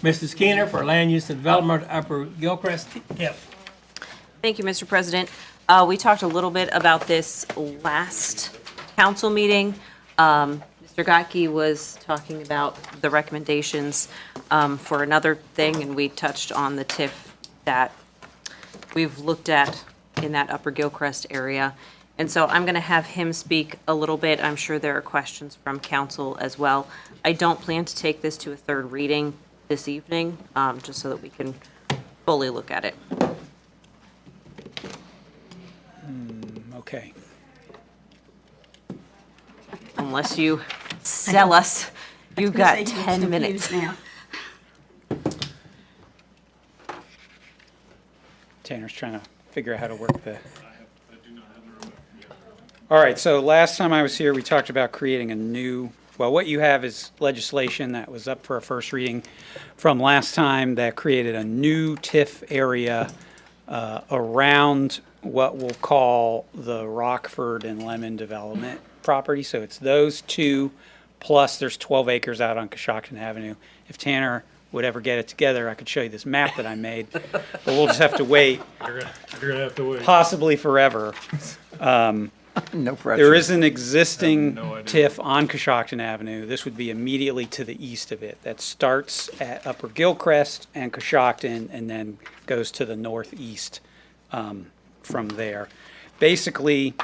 Mrs. Keener for Land Use and Development, Upper Gilchrist, TIF. Thank you, Mr. President. We talked a little bit about this last council meeting. Mr. Gotke was talking about the recommendations for another thing, and we touched on the TIF that we've looked at in that Upper Gilchrist area. And so I'm going to have him speak a little bit. I'm sure there are questions from council as well. I don't plan to take this to a third reading this evening, just so that we can fully look at it. Okay. Unless you sell us, you've got 10 minutes. Now. Tanner's trying to figure out how to work the. All right, so last time I was here, we talked about creating a new, well, what you have is legislation that was up for a first reading from last time that created a new TIF area around what we'll call the Rockford and Lemon development property. So it's those two, plus there's 12 acres out on Coshocton Avenue. If Tanner would ever get it together, I could show you this map that I made, but we'll just have to wait, You're gonna have to wait. possibly forever. No pressure. There is an existing no idea. TIF on Coshocton Avenue. This would be immediately to the east of it. That starts at Upper Gilchrist and Coshocton and then goes to the northeast from there. Basically,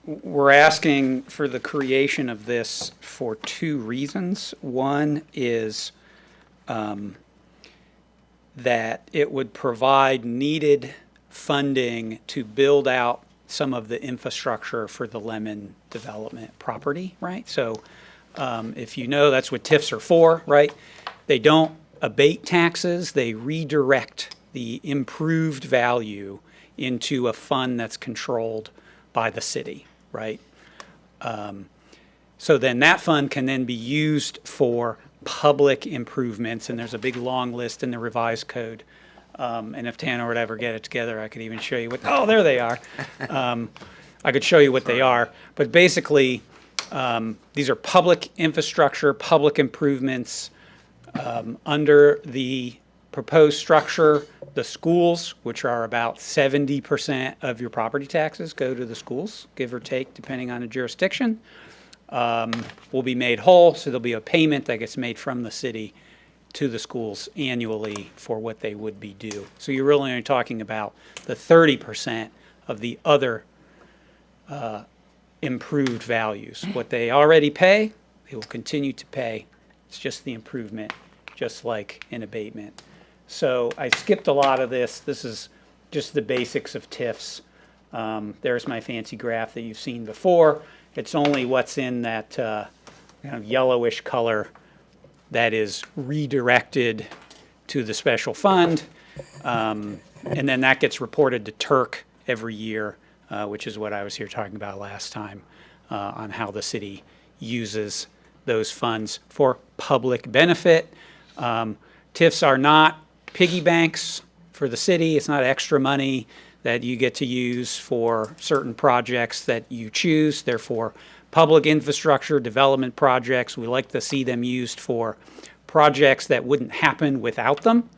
we're asking for the creation of this for two reasons. One is that it would provide needed funding to build out some of the infrastructure for the Lemon development property, right? So if you know, that's what TIFs are for, right? They don't abate taxes, they redirect the improved value into a fund that's controlled by the city, right? So then that fund can then be used for public improvements, and there's a big long list in the revised code. And if Tanner would ever get it together, I could even show you what, oh, there they are. I could show you what they are. But basically, these are public infrastructure, public improvements. Under the proposed structure, the schools, which are about 70% of your property taxes, go to the schools, give or take, depending on the jurisdiction, will be made whole. So there'll be a payment that gets made from the city to the schools annually for what they would be due. So you're really only talking about the 30% of the other improved values. What they already pay, they will continue to pay. It's just the improvement, just like an abatement. So I skipped a lot of this. This is just the basics of TIFs. There's my fancy graph that you've seen before. It's only what's in that kind of yellowish color that is redirected to the special fund. And then that gets reported to Turk every year, which is what I was here talking about last time, on how the city uses those funds for public benefit. TIFs are not piggy banks for the city. It's not extra money that you get to use for certain projects that you choose. They're for public infrastructure development projects. We like to see them used for projects that wouldn't happen without them.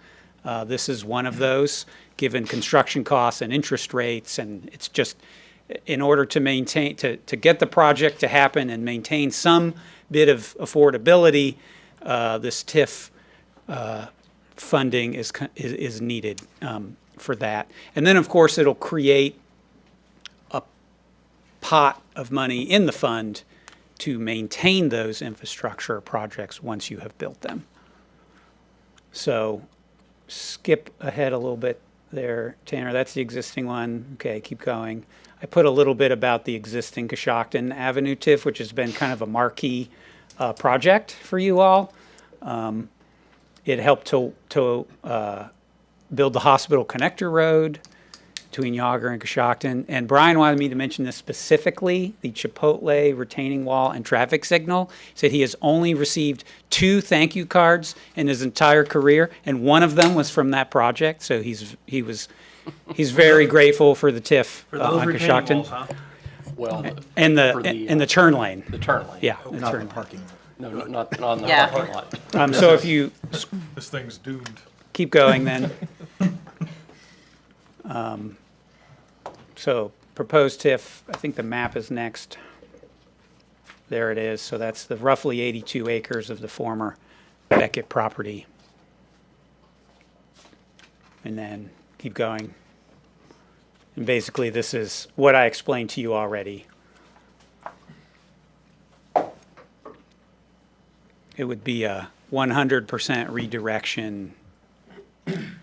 This is one of those, given construction costs and interest rates, and it's just in order to maintain, to get the project to happen and maintain some bit of affordability, this TIF funding is needed for that. And then, of course, it'll create a pot of money in the fund to maintain those infrastructure projects once you have built them. So skip ahead a little bit there, Tanner. That's the existing one. Okay, keep going. I put a little bit about the existing Coshocton Avenue TIF, which has been kind of a marquee project for you all. It helped to build the Hospital Connector Road between Yager and Coshocton. And Brian wanted me to mention this specifically, the Chipotle retaining wall and traffic signal. He said he has only received 2 thank you cards in his entire career, and one of them was from that project. So he's very grateful for the TIF on Coshocton. Well, And the turn lane. the turn lane. Yeah, not the turn the parking. No, not on the Yeah. parking lot. So if you This thing's doomed. keep going then. So proposed TIF, I think the map is next. There it is. So that's the roughly 82 acres of the former Beckett property. And then keep going. And basically this is what I explained to you already. It would be a 100% redirection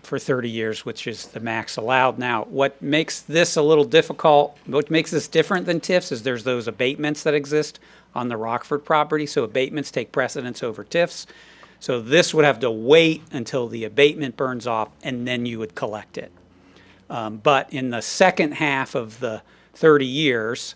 for 30 years, which is the max allowed. Now, what makes this a little difficult, what makes this different than TIFs is there's those abatements that exist on the Rockford property. So abatements take precedence over TIFs. So this would have to wait until the abatement burns off and then you would collect it. But in the second half of the 30 years,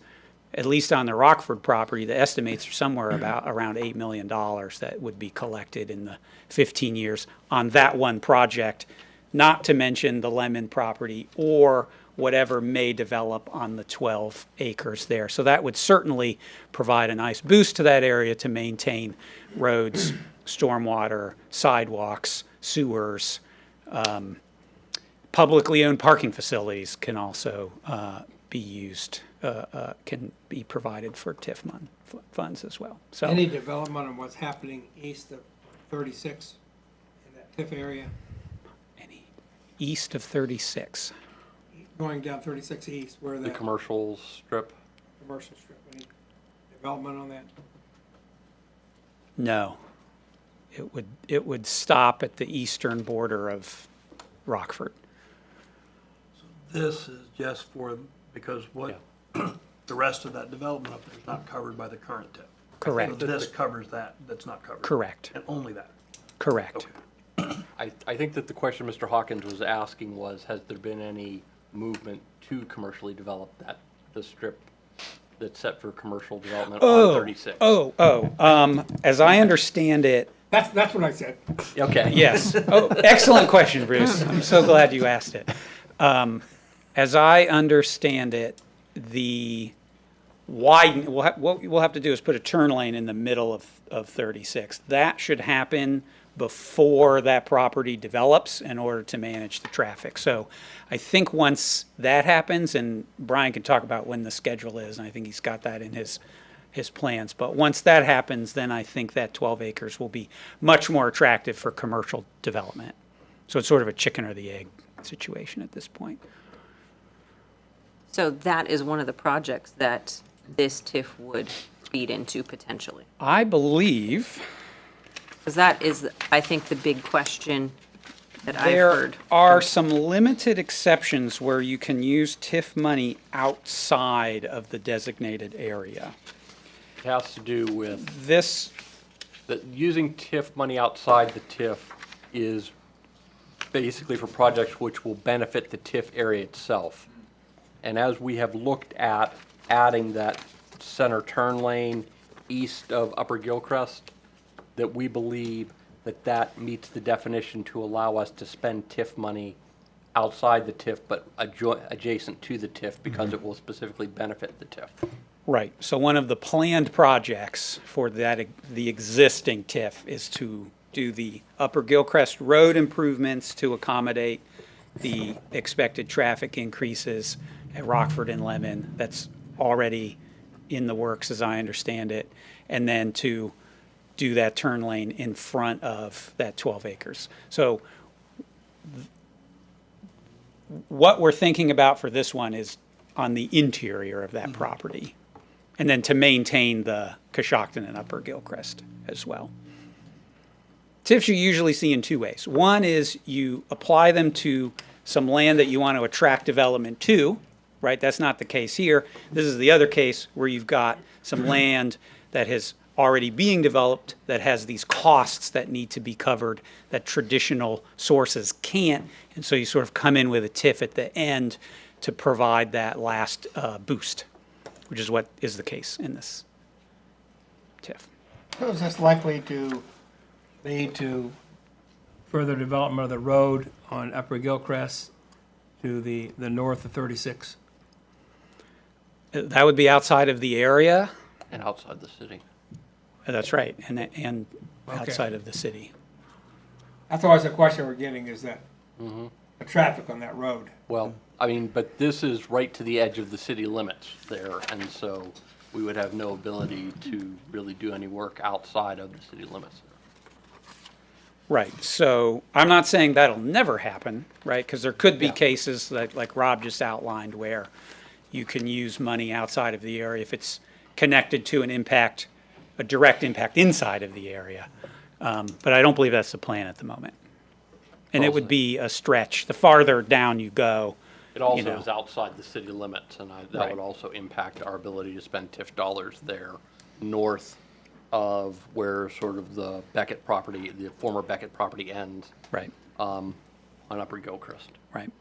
at least on the Rockford property, the estimates are somewhere about around $8 million that would be collected in the 15 years on that one project, not to mention the Lemon property or whatever may develop on the 12 acres there. So that would certainly provide a nice boost to that area to maintain roads, stormwater, sidewalks, sewers. Publicly owned parking facilities can also be used, can be provided for TIF funds as well. So Any development on what's happening east of 36 in that TIF area, any east of 36. going down 36 east, where The that commercial strip. commercial strip, any development on that? No, it would stop at the eastern border of Rockford. This is just for, because what, the rest of that development up there is not covered by the current TIF. Correct. So this covers that, that's not covered. Correct. And only that. Correct. Okay. I think that the question Mr. Hawkins was asking was, has there been any movement to commercially develop the strip that's set for commercial development on 36? As I understand it, That's what I said. Okay. yes. Oh, excellent question, Bruce. I'm so glad you asked it. As I understand it, the widen, what we'll have to do is put a turn lane in the middle of 36. That should happen before that property develops in order to manage the traffic. So I think once that happens, and Brian can talk about when the schedule is, and I think he's got that in his plans. But once that happens, then I think that 12 acres will be much more attractive for commercial development. So it's sort of a chicken or the egg situation at this point. So that is one of the projects that this TIF would feed into potentially. I believe Because that is, I think, the big question that I've there heard. are some limited exceptions where you can use TIF money outside of the designated area. It has to do with, This, that using TIF money outside the TIF is basically for projects which will benefit the TIF area itself. And as we have looked at adding that center turn lane east of Upper Gilcrest, that we believe that that meets the definition to allow us to spend TIF money outside the TIF, but adjacent to the TIF, because it will specifically benefit the TIF. right, so one of the planned projects for that, the existing TIF is to do the Upper Gilcrest Road improvements to accommodate the expected traffic increases at Rockford and Lemon. That's already in the works, as I understand it. And then to do that turn lane in front of that 12 acres. So what we're thinking about for this one is on the interior of that property. And then to maintain the Coshocton and Upper Gilcrest as well. TIFs you usually see in two ways. One is you apply them to some land that you want to attract development to, right? That's not the case here. This is the other case where you've got some land that is already being developed that has these costs that need to be covered that traditional sources can't. And so you sort of come in with a TIF at the end to provide that last boost, which is what is the case in this TIF. So is this likely to lead to further development of the road on Upper Gilcrest to the north of 36? That would be outside of the area. And outside the city. That's right, and Okay. outside of the city. That's always the question we're getting, is that the traffic on that road. Well, I mean, but this is right to the edge of the city limits there, and so we would have no ability to really do any work outside of the city limits. Right, so I'm not saying that'll never happen, right? Because there could be Yeah. cases like Rob just outlined where you can use money outside of the area if it's connected to an impact, a direct impact inside of the area. But I don't believe that's the plan at the moment. And it would be a stretch. The farther down you go, It also know. is outside the city limits, and that Right. would also impact our ability to spend TIF dollars there, north of where sort of the Beckett property, the former Beckett property ends right, on Upper Gilchrist. right.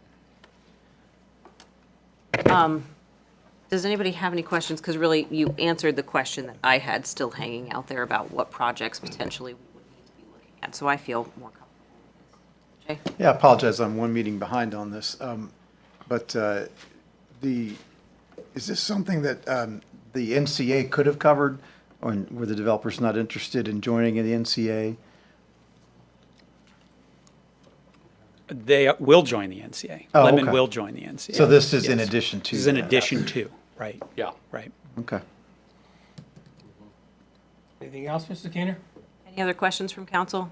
Does anybody have any questions? Because really, you answered the question that I had still hanging out there about what projects potentially we would need to be looking at, so I feel more comfortable. Jay? Yeah, I apologize, I'm one meeting behind on this. But is this something that the NCA could have covered, or were the developers not interested in joining the NCA? They will join the NCA. Oh, Lemon okay. will join the NCA. So this is in Yes. addition to This is in that. addition to, right, Yeah. right. Okay. Anything else, Mr. Keener? Any other questions from council?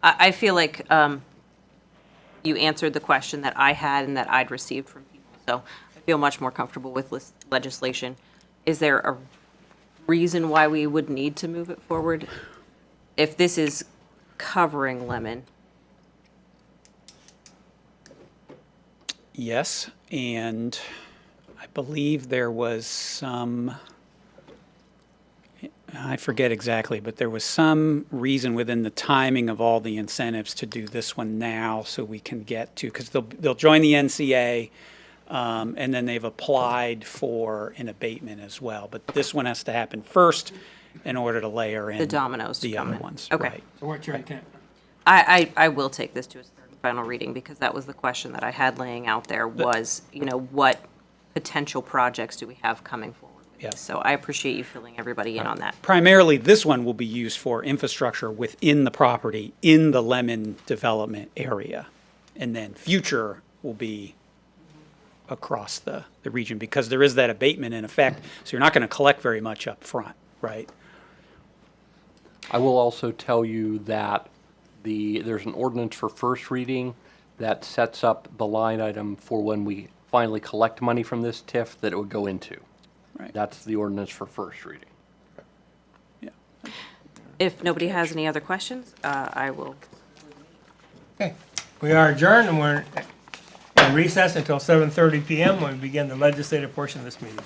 I feel like you answered the question that I had and that I'd received from people, so I feel much more comfortable with legislation. Is there a reason why we would need to move it forward? If this is covering Lemon, Yes, and I believe there was some, I forget exactly, but there was some reason within the timing of all the incentives to do this one now so we can get to, because they'll join the NCA, and then they've applied for an abatement as well. But this one has to happen first in order to layer in the dominoes to the come other in. ones. Okay. Right. So what's your intent? I will take this to its third and final reading because that was the question that I had laying out there was, what potential projects do we have coming forward? with Yeah. this? So I appreciate you filling everybody in on that. Primarily, this one will be used for infrastructure within the property in the Lemon development area. And then future will be across the region because there is that abatement in effect. So you're not going to collect very much up front, right? I will also tell you that there's an ordinance for first reading that sets up the line item for when we finally collect money from this TIF that it would go into. Right. That's the ordinance for first reading. Yeah. If nobody has any other questions, I will. Okay, we are adjourned and we're in recess until 7:30 PM when we begin the legislative portion of this meeting.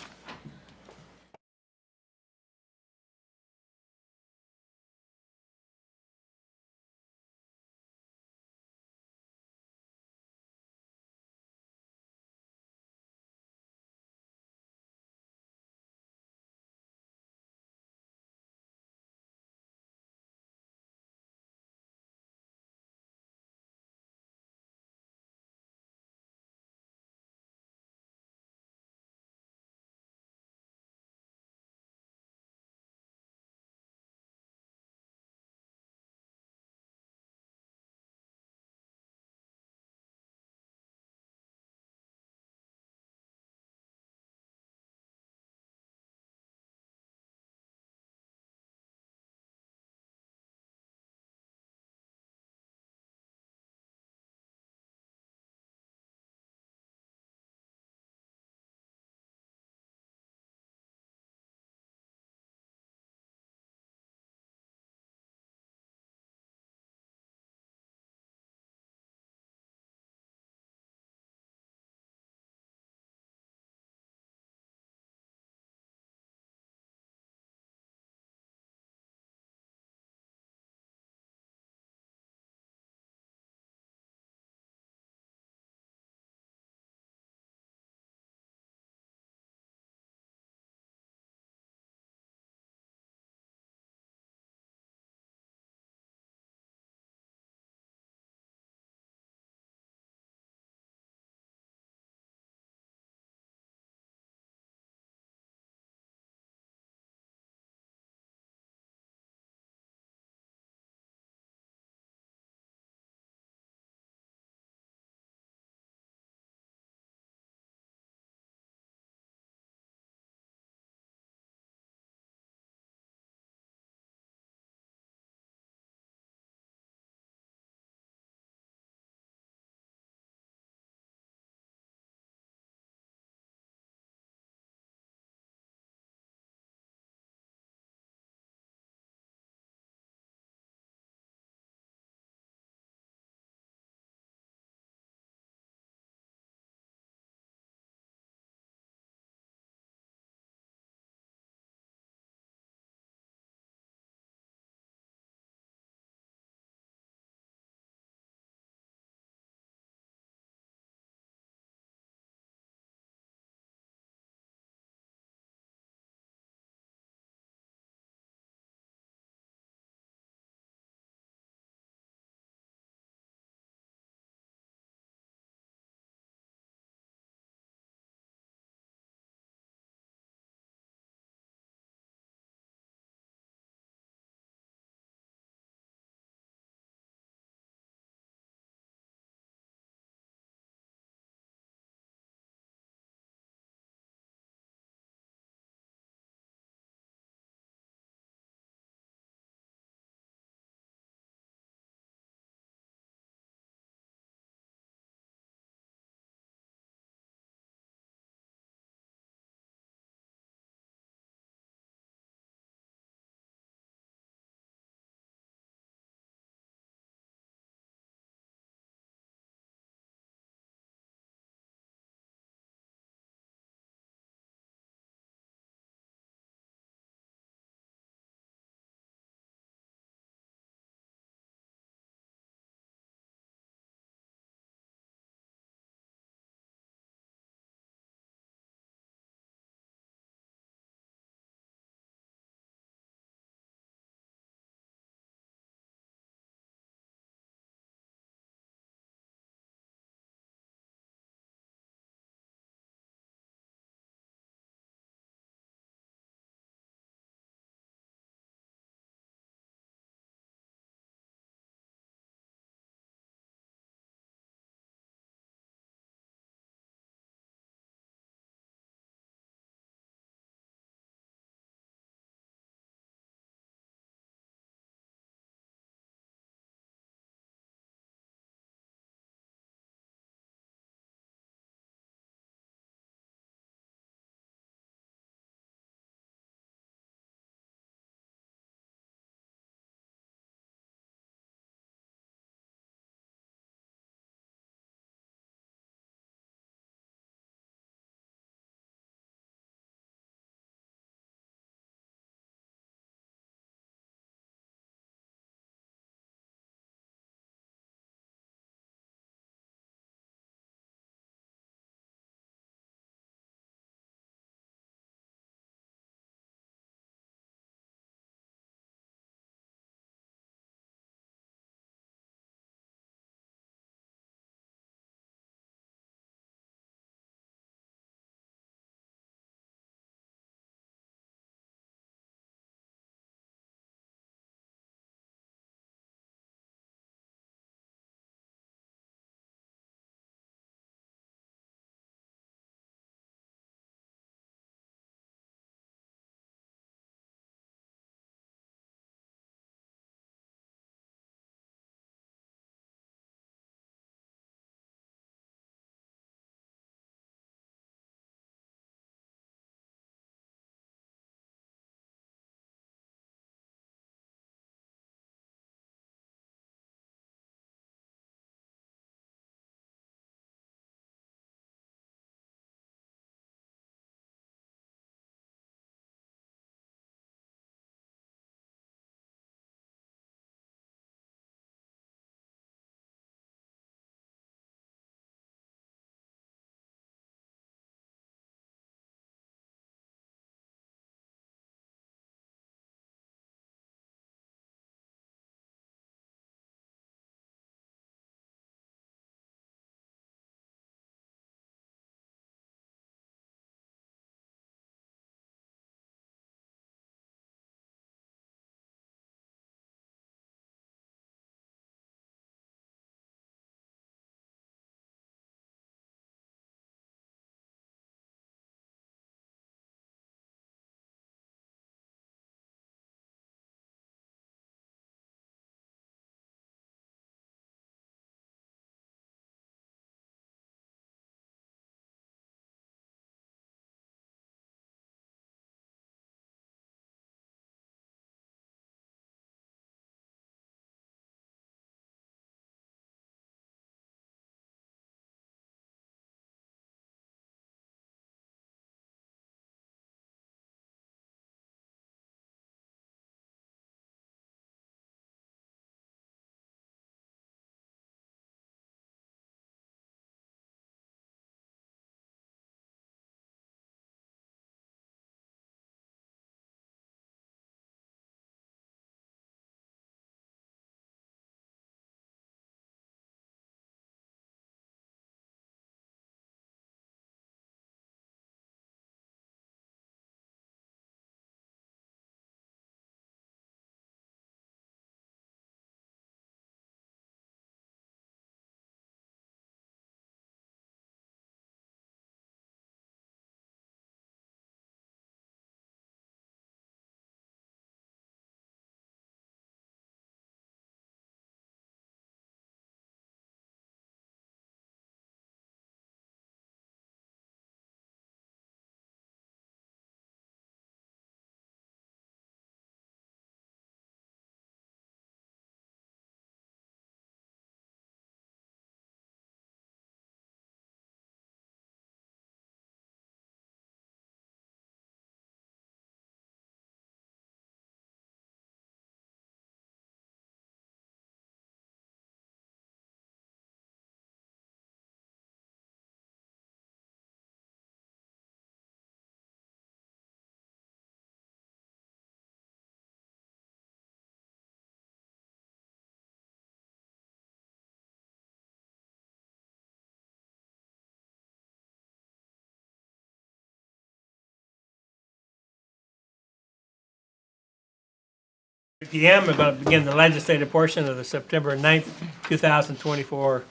PM, we're going to begin the legislative portion of the September 9th, 2024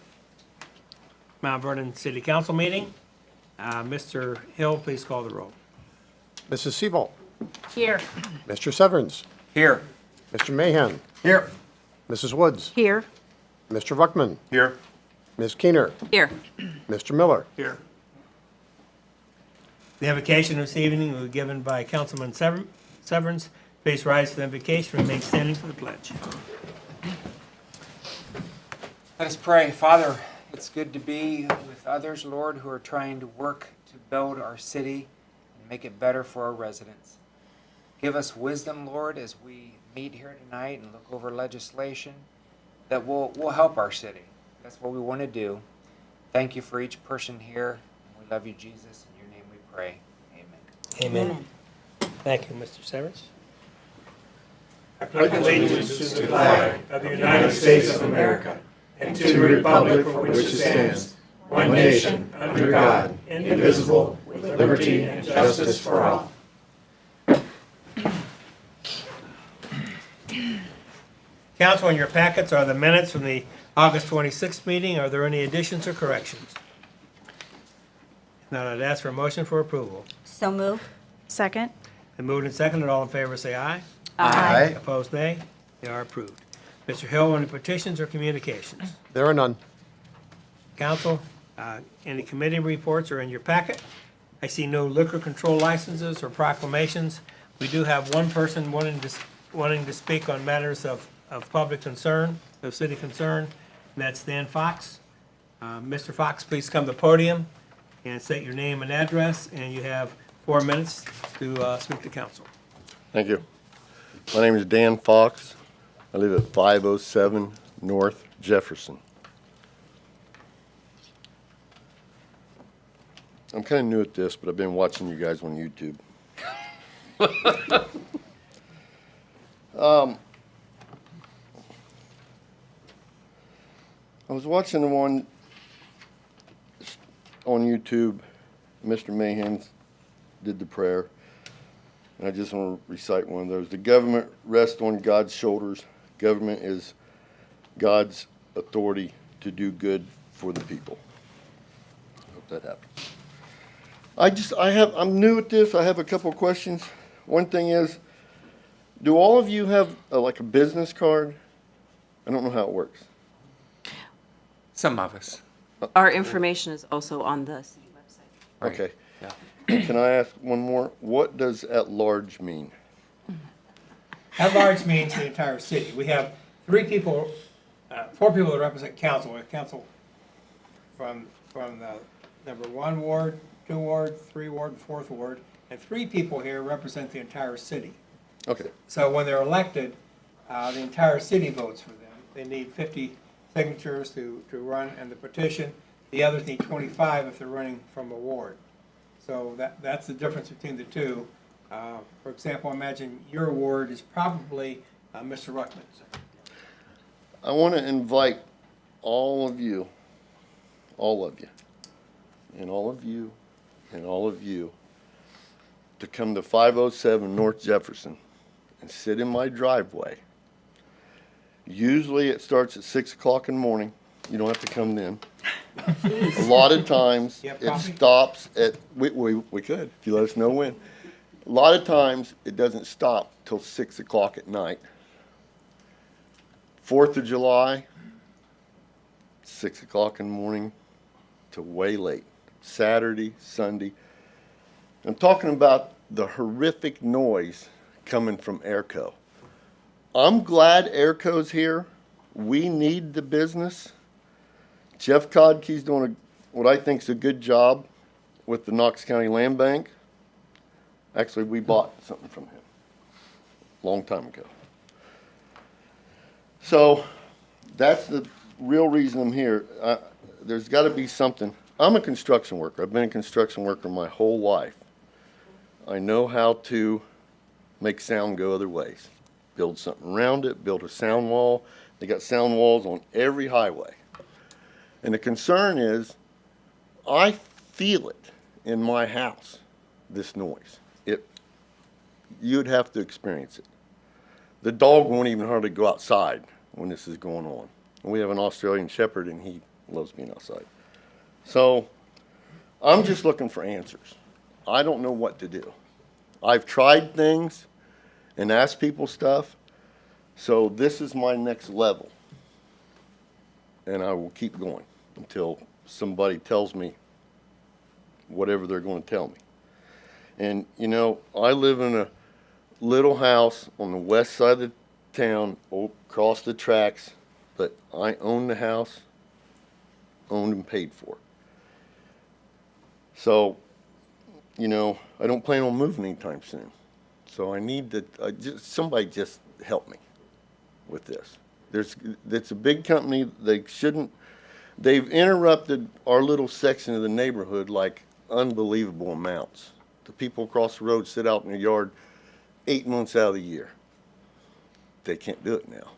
Mount Vernon City Council meeting. Mr. Hill, please call the roll. Mrs. Seabolt. Here. Mr. Severns. Here. Mr. Mahan. Here. Mrs. Woods. Here. Mr. Ruckman. Here. Ms. Keener. Here. Mr. Miller. Here. The invocation this evening was given by Councilman Severns. Please rise for the invocation, remain standing for the pledge. Let us pray. Father, it's good to be with others, Lord, who are trying to work to build our city and make it better for our residents. Give us wisdom, Lord, as we meet here tonight and look over legislation that will help our city. That's what we want to do. Thank you for each person here. We love you, Jesus. In your name we pray. Amen. Amen. Thank you, Mr. Severns. I pledge allegiance to the flag of the United States of America and to the republic for which it stands, one nation, under God, indivisible, with liberty and justice for all. Council, in your packets are the minutes from the August 26th meeting. Are there any additions or corrections? Now I'd ask for a motion for approval. So move. Second. And moved and seconded, all in favor say aye. Aye. Opposed, nay. They are approved. Mr. Hill, any petitions or communications? There are none. Council, any committee reports are in your packet. I see no liquor control licenses or proclamations. We do have one person wanting to speak on matters of public concern, of city concern, and that's Dan Fox. Mr. Fox, please come to the podium and state your name and address, and you have 4 minutes to speak to council. Thank you. My name is Dan Fox. I live at 507 North Jefferson. I'm kind of new at this, but I've been watching you guys on YouTube. I was watching the one on YouTube. Mr. Mahan did the prayer. And I just want to recite one of those. The government rests on God's shoulders. Government is God's authority to do good for the people. Hope that happens. I'm new at this. I have a couple of questions. One thing is, do all of you have like a business card? I don't know how it works. Some of us. Our information is also on the city website. Right. Okay. Yeah. Can I ask one more? What does at large mean? At large means the entire city. We have 4 people that represent council. We have council from the number 1 ward, 2 ward, 3 ward, and 4th ward, and 3 people here represent the entire city. Okay. So when they're elected, the entire city votes for them. They need 50 signatures to run and the petition. The others need 25 if they're running from a ward. So that's the difference between the two. For example, imagine your ward is probably Mr. Ruckman's. I want to invite all of you, and all of you, and all of you to come to 507 North Jefferson and sit in my driveway. Usually it starts at 6 o'clock in the morning. You don't have to come then. A lot of times You have it coffee? stops at, we could, if you let us know when. A lot of times it doesn't stop till 6 o'clock at night. 4th of July, 6 o'clock in the morning to way late. Saturday, Sunday. I'm talking about the horrific noise coming from Airco. I'm glad Airco's here. We need the business. Jeff Kodke's doing what I think is a good job with the Knox County Land Bank. Actually, we bought something from him a long time ago. So that's the real reason I'm here. There's got to be something. I'm a construction worker. I've been a construction worker my whole life. I know how to make sound go other ways. Build something around it, build a sound wall. They got sound walls on every highway. And the concern is, I feel it in my house, this noise. You'd have to experience it. The dog won't even hardly go outside when this is going on. And we have an Australian Shepherd, and he loves being outside. So I'm just looking for answers. I don't know what to do. I've tried things and asked people stuff, so this is my next level. And I will keep going until somebody tells me whatever they're going to tell me. And, you know, I live in a little house on the west side of the town, across the tracks, but I own the house, owned and paid for. So, you know, I don't plan on moving anytime soon. So I need to, somebody just help me with this. It's a big company. They've interrupted our little section of the neighborhood like unbelievable amounts. The people across the road sit out in the yard 8 months out of the year. They can't do it now.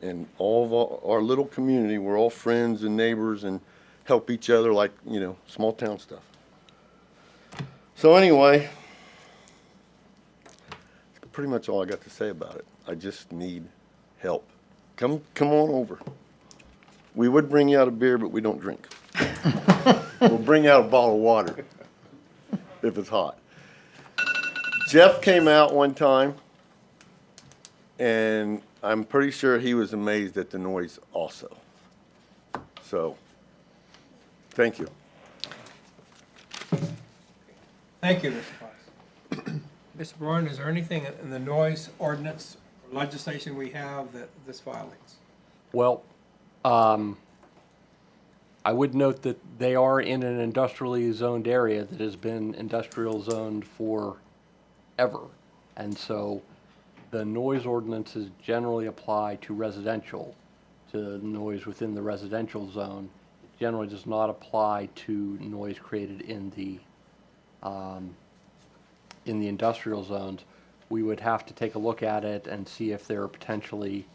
And all of our little community, we're all friends and neighbors and help each other like, you know, small town stuff. So anyway, that's pretty much all I got to say about it. I just need help. Come on over. We would bring you out a beer, but we don't drink. We'll bring out a bottle of water if it's hot. Jeff came out one time, and I'm pretty sure he was amazed at the noise also. So, thank you. Thank you, Mr. Fox. Mr. Vernon, is there anything in the noise ordinance or legislation we have that this violates? Well, I would note that they are in an industrially zoned area that has been industrial zoned forever. And so the noise ordinances generally apply to residential, to noise within the residential zone. It generally does not apply to noise created in the industrial zones. We would have to take a look at it and see if there are potentially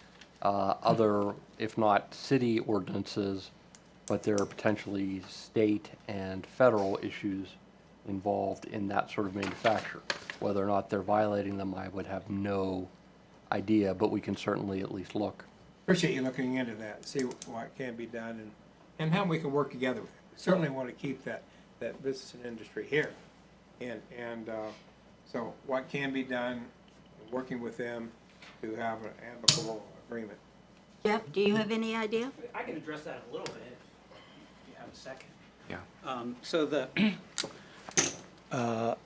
other, if not city ordinances, but there are potentially state and federal issues involved in that sort of manufacture. Whether or not they're violating them, I would have no idea, but we can certainly at least look. Appreciate you looking into that, see what can be done and how we can work together with it. Certainly want to keep that business and industry here. And so what can be done, working with them to have an amicable agreement. Jeff, do you have any idea? I can address that a little bit if you have a second. Yeah. So the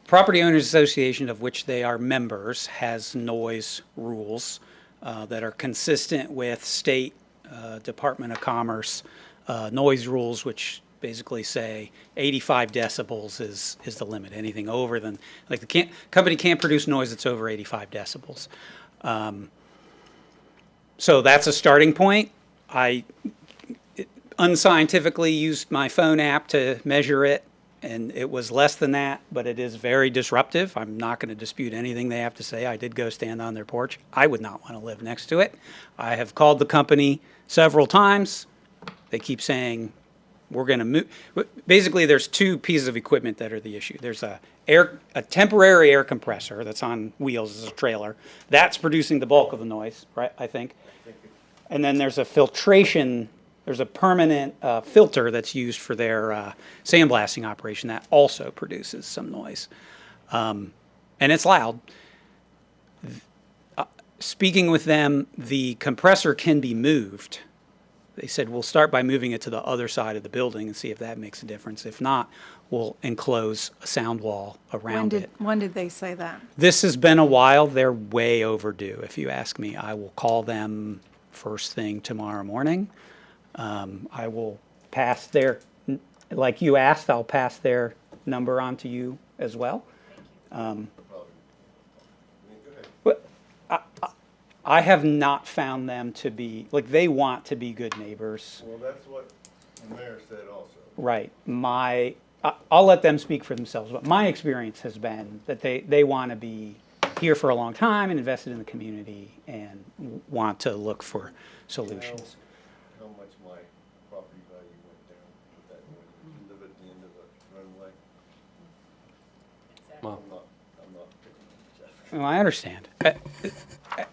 Property Owners Association, of which they are members, has noise rules that are consistent with state Department of Commerce noise rules, which basically say 85 decibels is the limit. Anything over than, like the company can't produce noise that's over 85 decibels. So that's a starting point. I unscientifically used my phone app to measure it, and it was less than that, but it is very disruptive. I'm not going to dispute anything they have to say. I did go stand on their porch. I would not want to live next to it. I have called the company several times. They keep saying, we're going to move. Basically, there's two pieces of equipment that are the issue. There's a temporary air compressor that's on wheels as a trailer. That's producing the bulk of the noise, right, I think. And then there's a filtration, there's a permanent filter that's used for their sandblasting operation that also produces some noise. And it's loud. Speaking with them, the compressor can be moved. They said, we'll start by moving it to the other side of the building and see if that makes a difference. If not, we'll enclose a sound wall around it. When did they say that? This has been a while. They're way overdue, if you ask me. I will call them first thing tomorrow morning. I will pass their, like you asked, I'll pass their number on to you as well. I have not found them to be, like, they want to be good neighbors. Well, that's what the mayor said also. Right. I'll let them speak for themselves, but my experience has been that they want to be here for a long time and invested in the community and want to look for solutions. How much my property value went down with that noise? You live at the end of the runway. Well, I'm not picking on Jeff. Well, I understand.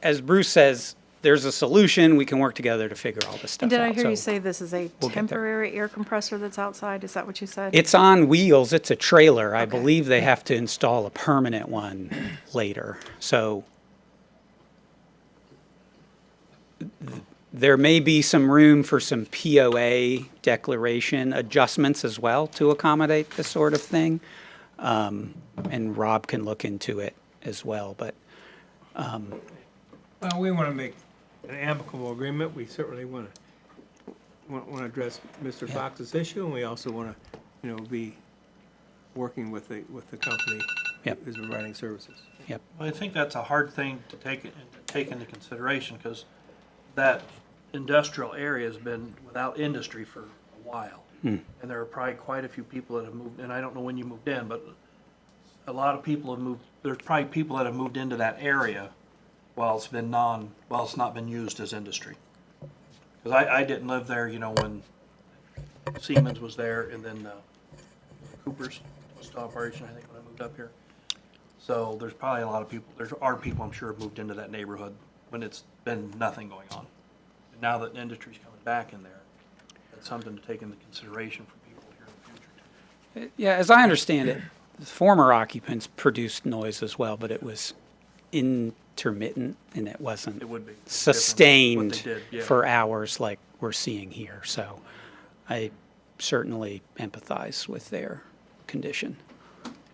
as Bruce says, there's a solution. We can work together to figure all this stuff And did out. I hear you So say this is a we'll get there. temporary air compressor that's outside? Is that what you said? It's on wheels. It's a trailer. I Okay. believe they have to install a permanent one later. So there may be some room for some POA declaration adjustments as well to accommodate this sort of thing. And Rob can look into it as well. But Well, we want to make an amicable agreement. We certainly want to address Mr. Fox's issue, and we also want to, be working with the company Yep. who's providing services. yep. Well, I think that's a hard thing to take into consideration, because that industrial area has been without industry for a while. And there are probably quite a few people that have moved, and I don't know when you moved in, but a lot of people have moved, there's probably people that have moved into that area while it's not been used as industry. Because I didn't live there, when Siemens was there, and then Cooper's was still operation, I think, when I moved up here. So there's probably a lot of people, there are people I'm sure have moved into that neighborhood when it's been nothing going on. And now that industry's coming back in there, that's something to take into consideration for people here in the future. Yeah, as I understand it, the former occupants produced noise as well, but it was intermittent and it wasn't It would be sustained different what they did, yeah. for hours like we're seeing here. So I certainly empathize with their condition.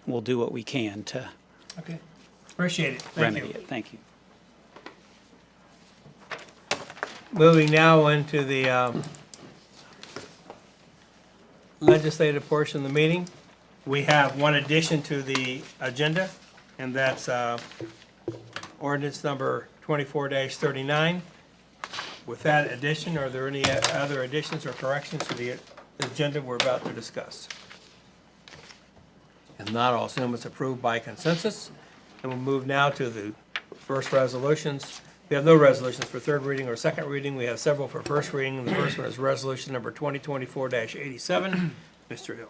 We'll do what we can to Okay. Appreciate it. Thank remedy you. it. Thank you. Moving now into the legislative portion of the meeting. We have one addition to the agenda, and that's ordinance number 24-39. With that addition, are there any other additions or corrections to the agenda we're about to discuss? If not, I'll assume it's approved by consensus. And we'll move now to the first resolutions. We have no resolutions for third reading or second reading. We have several for first reading. The first one is resolution number 2024-87. Mr. Hill.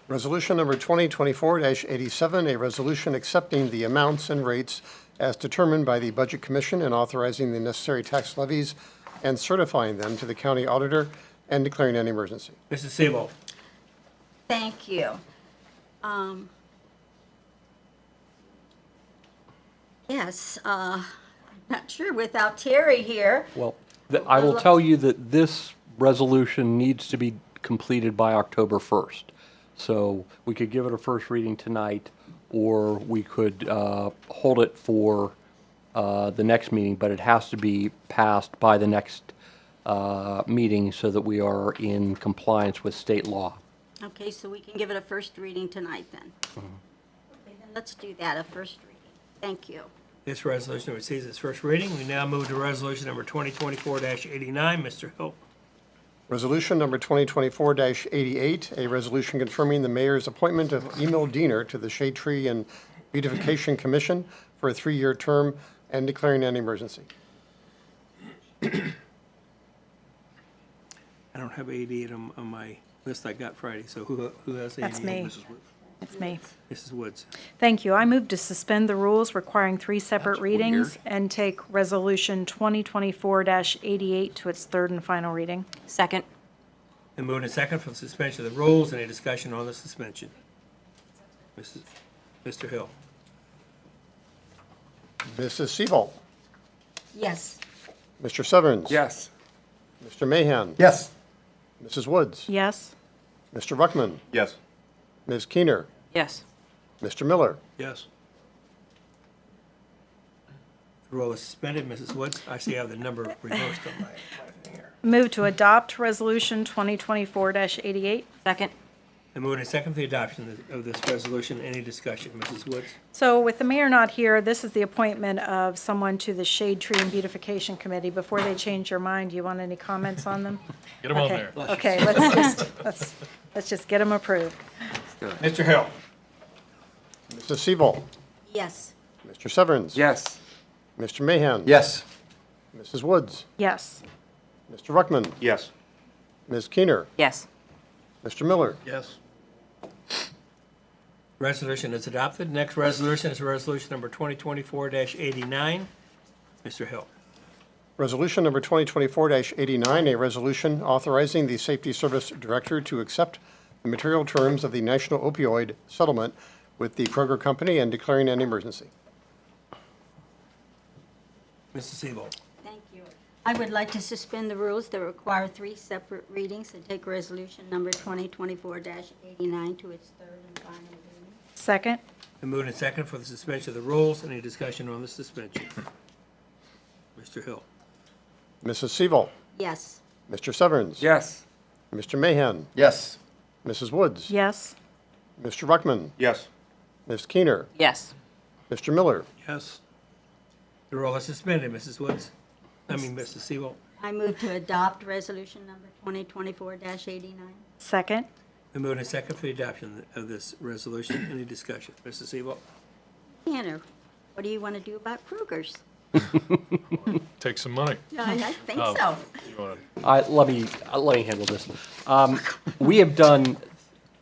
Resolution number 2024-87, a resolution accepting the amounts and rates as determined by the Budget Commission and authorizing the necessary tax levies and certifying them to the county auditor and declaring an emergency. Mrs. Sebo. Thank you. Yes, I'm not sure without Terry here. Well, I will tell you that this resolution needs to be completed by October 1st. So we could give it a first reading tonight, or we could hold it for the next meeting, but it has to be passed by the next meeting so that we are in compliance with state law. Okay, so we can give it a first reading tonight then. Okay, then let's do that, a first reading. Thank you. This resolution receives its first reading. We now move to resolution number 2024-89. Mr. Hill. Resolution number 2024-88, a resolution confirming the mayor's appointment of Emil Diener to the Shade Tree and Beautification Commission for a 3-year term and declaring an emergency. I don't have 88 on my list I got Friday, so who has 88? That's me. Mrs. Woods. It's me. Mrs. Woods. Thank you. I move to suspend the rules requiring 3 separate readings and take Resolution 2024-88 to its third and final reading. Second. And moved and second for the suspension of the rules. Any discussion on the suspension? Mr. Hill. Mrs. Sebo. Yes. Mr. Severns. Yes. Mr. Mahan. Yes. Mrs. Woods. Yes? Mr. Ruckman. Yes. Ms. Keener. Yes. Mr. Miller. Yes. The rule is suspended. Mrs. Woods, I see I have the number reversed on my thing here. Move to adopt Resolution 2024-88. Second. And moved and second for the adoption of this resolution. Any discussion? Mrs. Woods? So with the mayor not here, this is the appointment of someone to the Shade Tree and Beautification Committee. Before they change their mind, do you want any comments on them? Get them on Okay. there. Okay, let's just get them approved. Mr. Hill. Mrs. Sebo. Yes. Mr. Severns. Yes. Mr. Mahan. Yes. Mrs. Woods. Yes. Mr. Ruckman. Yes. Ms. Keener. Yes. Mr. Miller. Yes. Resolution is adopted. Next resolution is resolution number 2024-89. Mr. Hill. Resolution number 2024-89, a resolution authorizing the Safety Service Director to accept the material terms of the National Opioid Settlement with the Kroger Company and declaring an emergency. Mrs. Seabold. Thank you. I would like to suspend the rules that require 3 separate readings and take resolution number 2024-89 to its third and final reading. Second. Been moved and second for the suspension of the rules. Any discussion on the suspension? Mr. Hill. Mrs. Seaval. Yes. Mr. Severns. Yes. Mr. Mahan. Yes. Mrs. Woods. Yes. Mr. Ruckman. Yes. Ms. Keener. Yes. Mr. Miller. Yes. The roll is suspended, Mrs. Seabold. I move to adopt resolution number 2024-89. Second. Been moved and second for the adoption of this resolution. Any discussion? Mrs. Seabold. Tanner, what do you want to do about Kruger's? Take some money. I think Oh. so. You wanna- Let me handle this. We have done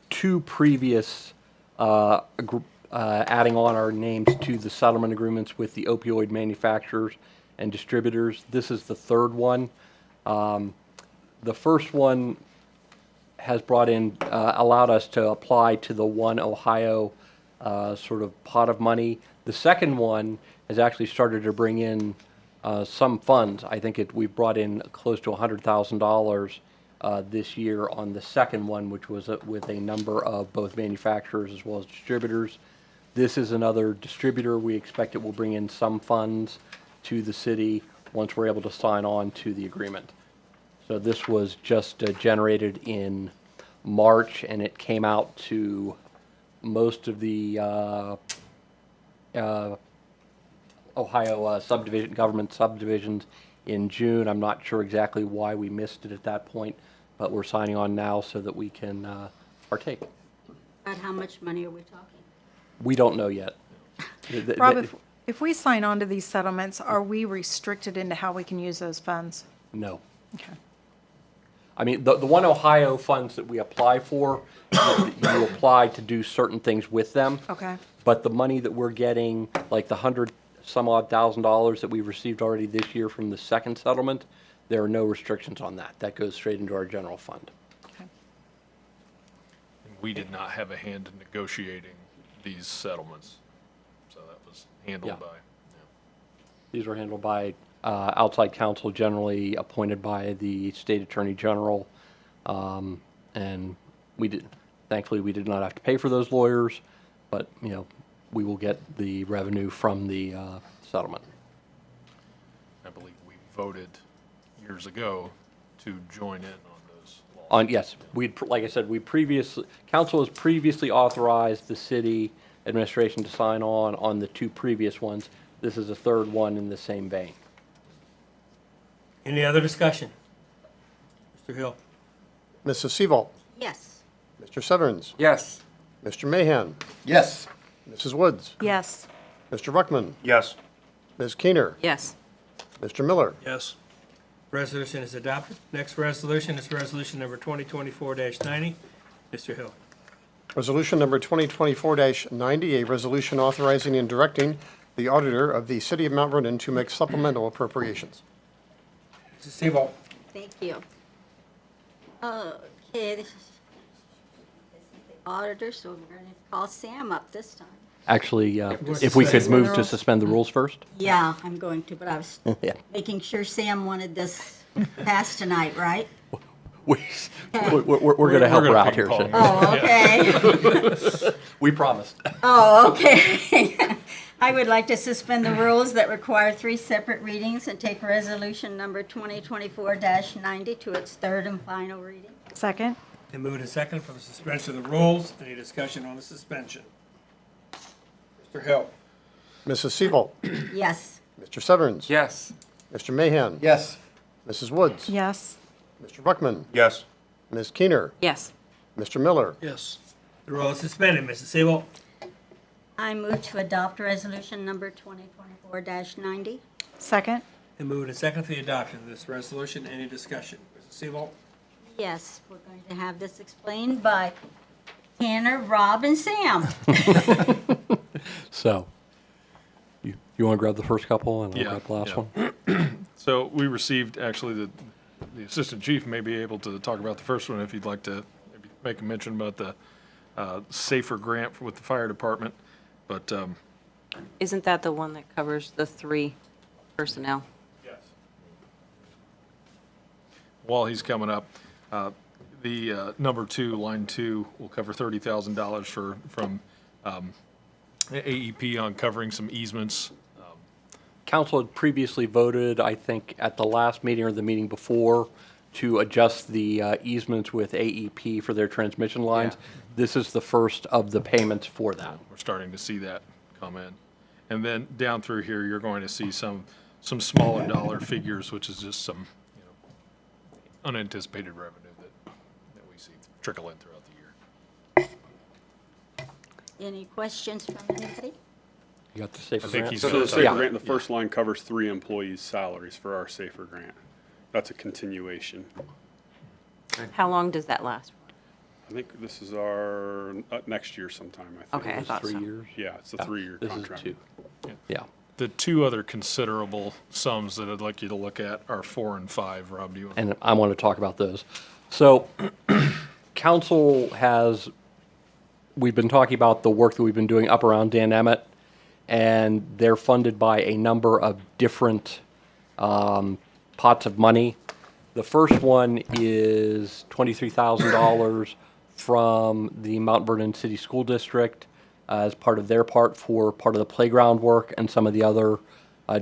2 previous adding on our names to the settlement agreements with the opioid manufacturers and distributors. This is the 3rd one. The first one has allowed us to apply to the One Ohio sort of pot of money. The second one has actually started to bring in some funds. I think we've brought in close to $100,000 this year on the second one, which was with a number of both manufacturers as well as distributors. This is another distributor. We expect it will bring in some funds to the city once we're able to sign on to the agreement. So this was just generated in March, and it came out to most of the Ohio government subdivisions in June. I'm not sure exactly why we missed it at that point, but we're signing on now so that we can partake. About how much money are we talking? We don't know yet. Rob, if we sign on to these settlements, are we restricted into how we can use those funds? No. Okay. I mean, the One Ohio funds that we apply for, you apply to do certain things with them. Okay. But the money that we're getting, like the $100-some-odd thousand that we've received already this year from the second settlement, there are no restrictions on that. That goes straight into our general fund. Okay. And we did not have a hand in negotiating these settlements. So that was handled Yeah. by, These were handled by outside counsel, generally appointed by the state attorney general. And thankfully, we did not have to pay for those lawyers, but, we will get the revenue from the settlement. I believe we voted years ago to join in on those laws. Yes, like I said, council has previously authorized the city administration to sign on the 2 previous ones. This is a 3rd one in the same vein. Any other discussion? Mr. Hill. Mrs. Seaval. Yes. Mr. Severns. Yes. Mr. Mahan. Yes. Mrs. Woods. Yes. Mr. Ruckman. Yes. Ms. Keener. Yes. Mr. Miller. Yes. Resolution is adopted. Next resolution is resolution number 2024-90. Mr. Hill. Resolution number 2024-90, a resolution authorizing and directing the auditor of the City of Mount Vernon to make supplemental appropriations. Mrs. Seabold. Thank you. Okay, this is the auditor, so we're going to call Sam up this time. Actually, if we could move to suspend the rules first? Yeah, I'm going to, but I was Yeah. making sure Sam wanted this passed tonight, right? We're going to help her out here. ping-pong. Oh, okay. We promised. Oh, okay. I would like to suspend the rules that require 3 separate readings and take resolution number 2024-90 to its third and final reading. Second. Been moved and second for the suspension of the rules. Any discussion on the suspension? Mr. Hill. Mrs. Seaval. Yes. Mr. Severns. Yes. Mr. Mahan. Yes. Mrs. Woods. Yes. Mr. Ruckman. Yes. Ms. Keener. Yes. Mr. Miller. Yes. The roll is suspended. Mrs. Seabold. I move to adopt resolution number 2024-90. Second. Been moved and second for the adoption of this resolution. Any discussion? Mrs. Seabold. Yes, we're going to have this explained by Tanner, Rob, and Sam. So, you You want to grab the first couple and I'll Yeah, grab the last yeah. one? So we received, actually, the assistant chief may be able to talk about the first one if you'd like to maybe make a mention about the safer grant with the fire department. But Isn't that the one that covers the 3 personnel? yes. While he's coming up, the number 2, line 2, will cover $30,000 from AEP on covering some easements. Council had previously voted, I think, at the last meeting or the meeting before, to adjust the easements with AEP for their transmission lines. This is the first of the payments for that. We're starting to see that come in. And then down through here, you're going to see some smaller dollar figures, which is just some, unanticipated revenue that we see trickle in throughout the year. Any questions from anybody? You got the safer I think grant? he's So gonna the talk safer about- grant, the first line covers 3 employees' salaries for our safer grant. That's a continuation. How long does that last? I think this is our, next year sometime, I think. Okay, I thought so. 3 years? Yeah, it's a 3-year This is contract. 2. Yeah. The 2 other considerable sums that I'd like you to look at are 4 and 5. Rob, do you want? And I want to talk about those. So, council we've been talking about the work that we've been doing up around Dan Emmett, and they're funded by a number of different pots of money. The first one is $23,000 from the Mount Vernon City School District as part of their part for part of the playground work and some of the other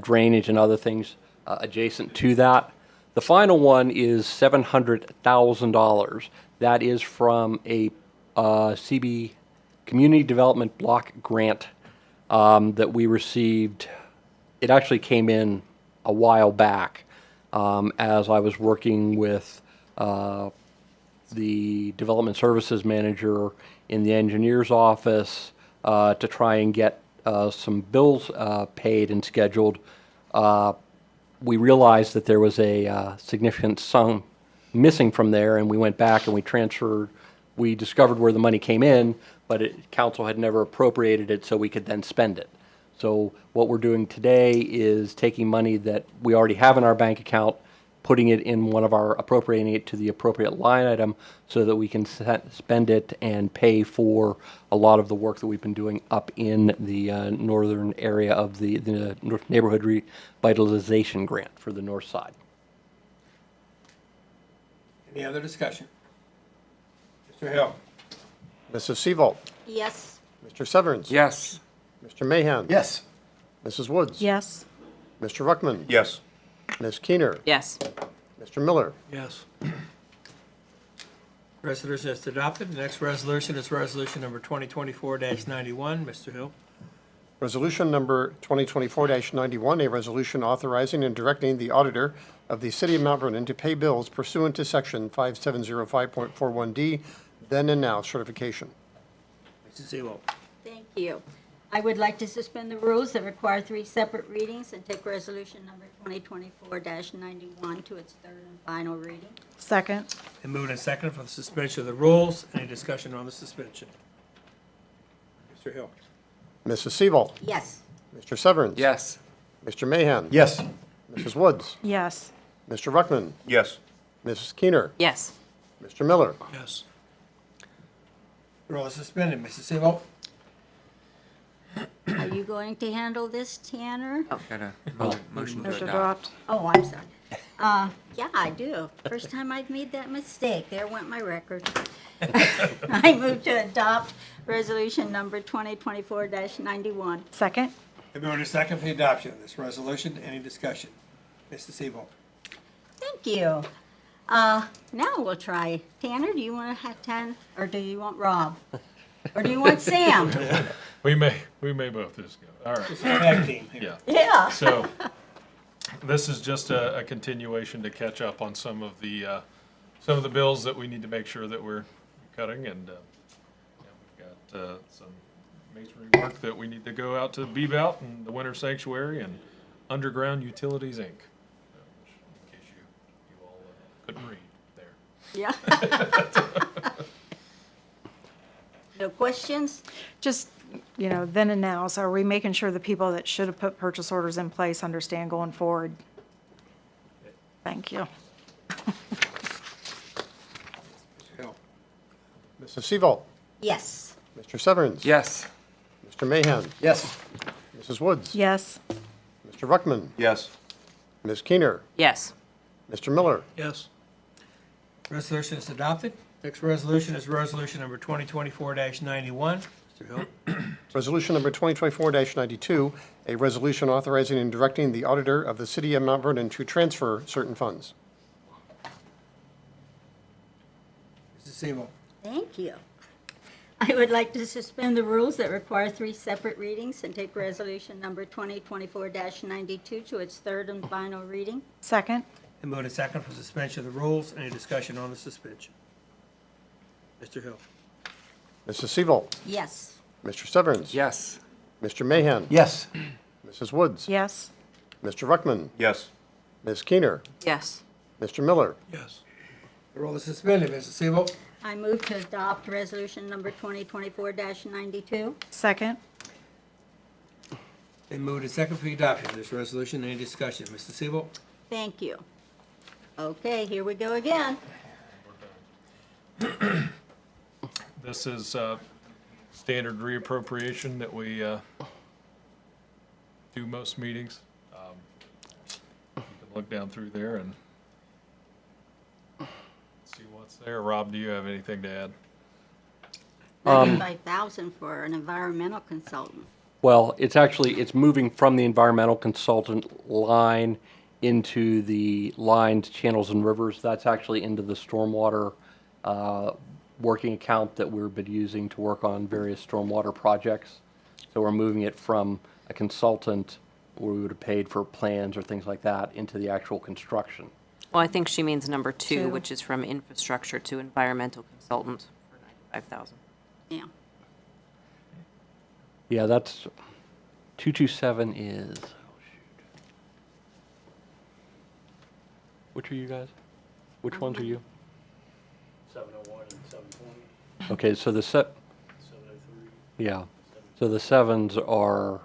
drainage and other things adjacent to that. The final one is $700,000. That is from a CB Community Development Block Grant that we received. It actually came in a while back as I was working with the Development Services Manager in the engineer's office to try and get some bills paid and scheduled. We realized that there was a significant sum missing from there, and we went back and we transferred. We discovered where the money came in, but council had never appropriated it so we could then spend it. So what we're doing today is taking money that we already have in our bank account, putting it in appropriating it to the appropriate line item so that we can spend it and pay for a lot of the work that we've been doing up in the northern area of the neighborhood revitalization grant for the north side. Any other discussion? Mr. Hill? Mrs. Seabolt, Yes. Mr. Severns. Yes. Mr. Mahan. Yes. Mrs. Woods. Yes. Mr. Ruckman. Yes. Ms. Keener. Yes. Mr. Miller. Yes. Resolution is adopted. The next resolution is resolution number 2024-91. Mr. Hill? Resolution number 2024-91, a resolution authorizing and directing the auditor of the City of Mount Vernon to pay bills pursuant to Section 5705.41D, then and now certification. Mrs. Elo? Thank you. I would like to suspend the rules that require 3 separate readings and take resolution number 2024-91 to its third and final reading. Second. And moved and seconded for the suspension of the rules. Any discussion on the suspension? Mr. Hill? Mrs. Seabolt, Yes. Mr. Severns. Yes. Mr. Mahan. Yes. Mrs. Woods. Yes. Mr. Ruckman. Yes. Mrs. Keener. Yes. Mr. Miller. Yes. Rule is suspended. Mrs. Elo? Are you going to handle this, Tanner? Got a motion Move to to adopt. adopt. Oh, I'm sorry. Yeah, I do. First time I've made that mistake. There went my record. I move to adopt resolution number 2024-91. Second. And moved and seconded for the adoption of this resolution. Any discussion? Mrs. Elo? Thank you. Now we'll try. Tanner, do you want to have 10, or do you want Rob? Or do you want Sam? We may both just go. All right. It's a tag team here. Yeah. Yeah. So this is just a continuation to catch up on some of the bills that we need to make sure that we're cutting, and we've got some masonry work that we need to go out to Beebout and the Winter Sanctuary and Underground Utilities, Inc. Which, in case you all couldn't read there. Yeah. No questions? Just then and now. So are we making sure the people that should have put purchase orders in place understand going forward? Thank you. Mrs. Seval? Yes. Mr. Severns? Yes. Mr. Mahan? Yes. Mrs. Woods? Yes. Mr. Ruckman? Yes. Ms. Keener? Yes. Mr. Miller? Yes. Resolution is adopted. Next resolution is resolution number 2024-91. Mr. Hill. Resolution number 2024-92, a resolution authorizing and directing the auditor of the city of Mount Vernon to transfer certain funds. Mrs. Seymour. Thank you. I would like to suspend the rules that require 3 separate readings and take resolution number 2024-92 to its third and final reading. Second? And moved and second for suspension of the rules. Any discussion on the suspension? Mr. Hill. Mrs. Seval? Yes. Mr. Severns? Yes. Mr. Mahan? Yes. Mrs. Woods? Yes. Mr. Ruckman? Yes. Ms. Keener? Yes. Mr. Miller? Yes. The roll is suspended. Mrs. Seymour. I move to adopt resolution number 2024-92. Second? Been moved and second for the adoption of this resolution. Any discussion? Mr. Seymour. Thank you. Okay, here we go again. This is standard reappropriation that we do most meetings. You can look down through there and see what's there. Rob, do you have anything to add? 95,000 for an environmental consultant. Well, it's moving from the environmental consultant line into the lines, channels, and rivers. That's actually into the stormwater working account that we've been using to work on various stormwater projects. So we're moving it from a consultant where we would have paid for plans or things like that into the actual construction. Well, I think she means number 2, Two. which is from infrastructure to environmental consultant for 95,000. Yeah. Yeah, that's 227 is, oh shoot. Which are you guys? Which ones are you? 701 and 720, Okay, so the 703, yeah. So the 7s are